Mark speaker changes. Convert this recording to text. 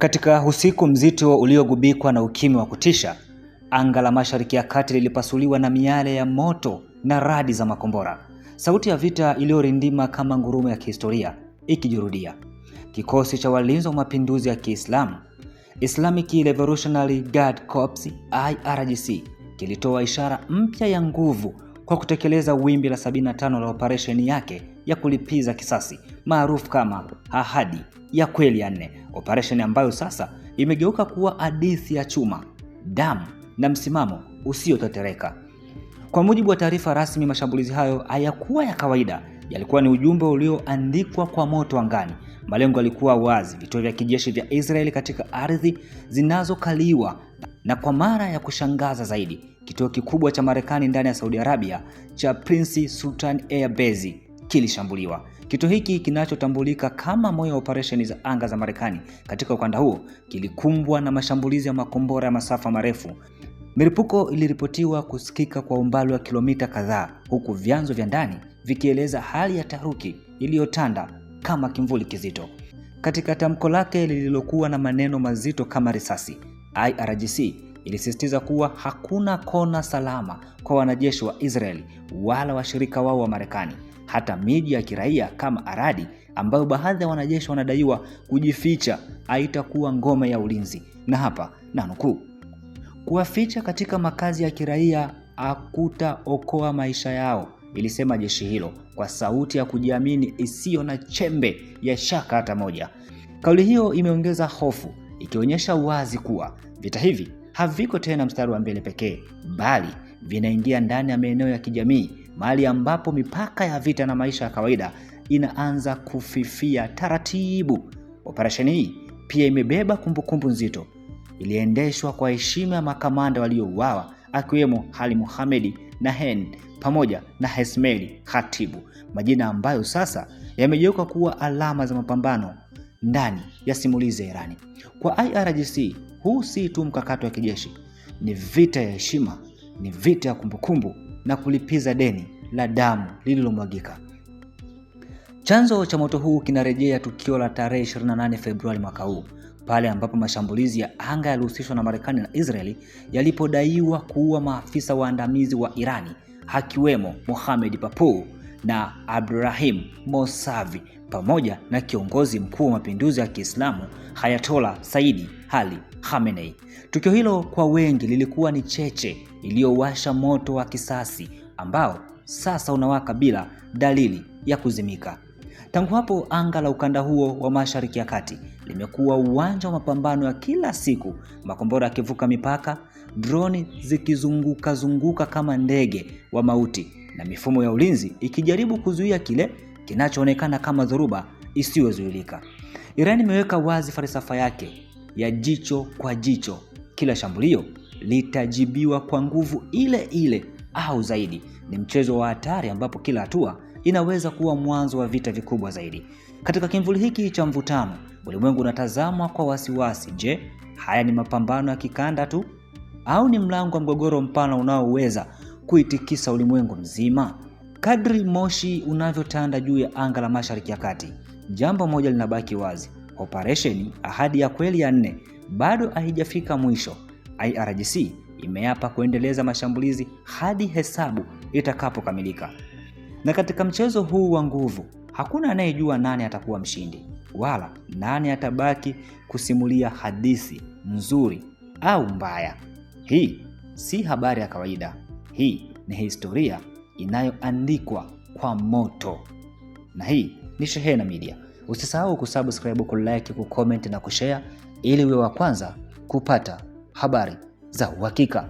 Speaker 1: Katika usiku mzito uliogubikwa na ukimya wa kutisha, anga la Mashariki ya Kati lilipasuliwa na miale ya moto na radi za makombora. Sauti ya vita iliyorindima kama ngurumo ya kihistoria ikijirudia. Kikosi cha walinzi wa mapinduzi ya Kiislamu, Islamic Revolutionary Guard Corps IRGC, kilitoa ishara mpya ya nguvu kwa kutekeleza wimbi la 75 la operesheni yake ya kulipiza kisasi maarufu kama Ahadi ya Kweli ya 4, operesheni ambayo sasa imegeuka kuwa hadithi ya chuma, damu na msimamo usiotetereka. Kwa mujibu wa taarifa rasmi, mashambulizi hayo hayakuwa ya kawaida, yalikuwa ni ujumbe ulioandikwa kwa moto angani. Malengo yalikuwa wazi: vituo vya kijeshi vya Israeli katika ardhi zinazokaliwa, na kwa mara ya kushangaza zaidi, kituo kikubwa cha Marekani ndani ya Saudi Arabia cha Prince Sultan Air Base kilishambuliwa. Kituo hiki kinachotambulika kama moyo wa operesheni za anga za Marekani katika ukanda huo kilikumbwa na mashambulizi ya makombora ya masafa marefu. Milipuko iliripotiwa kusikika kwa umbali wa kilomita kadhaa, huku vyanzo vya ndani vikieleza hali ya taharuki iliyotanda kama kimvuli kizito. Katika tamko lake lililokuwa na maneno mazito kama risasi, IRGC ilisisitiza kuwa hakuna kona salama kwa wanajeshi wa Israeli wala washirika wao wa Marekani. Hata miji ya kiraia kama Aradi, ambayo baadhi ya wanajeshi wanadaiwa kujificha, haitakuwa ngome ya ulinzi. Na hapa nanukuu: kuwaficha katika makazi ya kiraia hakutaokoa maisha yao, ilisema jeshi hilo kwa sauti ya kujiamini isiyo na chembe ya shaka hata moja. Kauli hiyo imeongeza hofu, ikionyesha wazi kuwa vita hivi haviko tena mstari wa mbele pekee, bali vinaingia ndani ya maeneo ya kijamii, mahali ambapo mipaka ya vita na maisha ya kawaida inaanza kufifia taratibu. Operesheni hii pia imebeba kumbukumbu nzito. Iliendeshwa kwa heshima ya makamanda waliouawa, akiwemo Ali Mohammed Nahen pamoja na Hesmeli Khatibu, majina ambayo sasa yamegeuka kuwa alama za mapambano ndani ya simulizi ya Irani. Kwa IRGC, huu si tu mkakati wa kijeshi, ni vita ya heshima, ni vita ya kumbukumbu na kulipiza deni la damu lililomwagika. Chanzo cha moto huu kinarejea tukio la tarehe 28 Februari mwaka huu, pale ambapo mashambulizi ya anga yalihusishwa na Marekani na Israeli yalipodaiwa kuua maafisa waandamizi wa Irani, akiwemo Mohamed Papu na Abdurrahim Mosavi pamoja na kiongozi mkuu wa mapinduzi ya Kiislamu Ayatollah Saidi Ali Khamenei. Tukio hilo kwa wengi lilikuwa ni cheche iliyowasha moto wa kisasi ambao sasa unawaka bila dalili ya kuzimika. Tangu hapo, anga la ukanda huo wa Mashariki ya Kati limekuwa uwanja wa mapambano ya kila siku, makombora yakivuka mipaka, droni zikizunguka kama ndege wa mauti, na mifumo ya ulinzi ikijaribu kuzuia kile kinachoonekana kama dhoruba isiyozuilika. Iran imeweka wazi falsafa yake ya jicho kwa jicho. Kila shambulio litajibiwa kwa nguvu ile ile au zaidi. Ni mchezo wa hatari ambapo kila hatua inaweza kuwa mwanzo wa vita vikubwa zaidi. Katika kimvuli hiki cha mvutano, ulimwengu unatazama kwa wasiwasi. Je, haya ni mapambano ya kikanda tu au ni mlango wa mgogoro mpana unaoweza kuitikisa ulimwengu mzima? Kadri moshi unavyotanda juu ya anga la Mashariki ya Kati, jambo moja linabaki wazi: operesheni Ahadi ya Kweli ya 4 bado haijafika mwisho. IRGC imeapa kuendeleza mashambulizi hadi hesabu itakapokamilika. Na katika mchezo huu wa nguvu, hakuna anayejua nani atakuwa mshindi wala nani atabaki kusimulia hadithi nzuri au mbaya. Hii si habari ya kawaida. Hii ni historia inayoandikwa kwa moto. Na hii ni Shehena Media. Usisahau kusubscribe, kulike, kucomment na kushare ili uwe wa kwanza kupata habari za uhakika.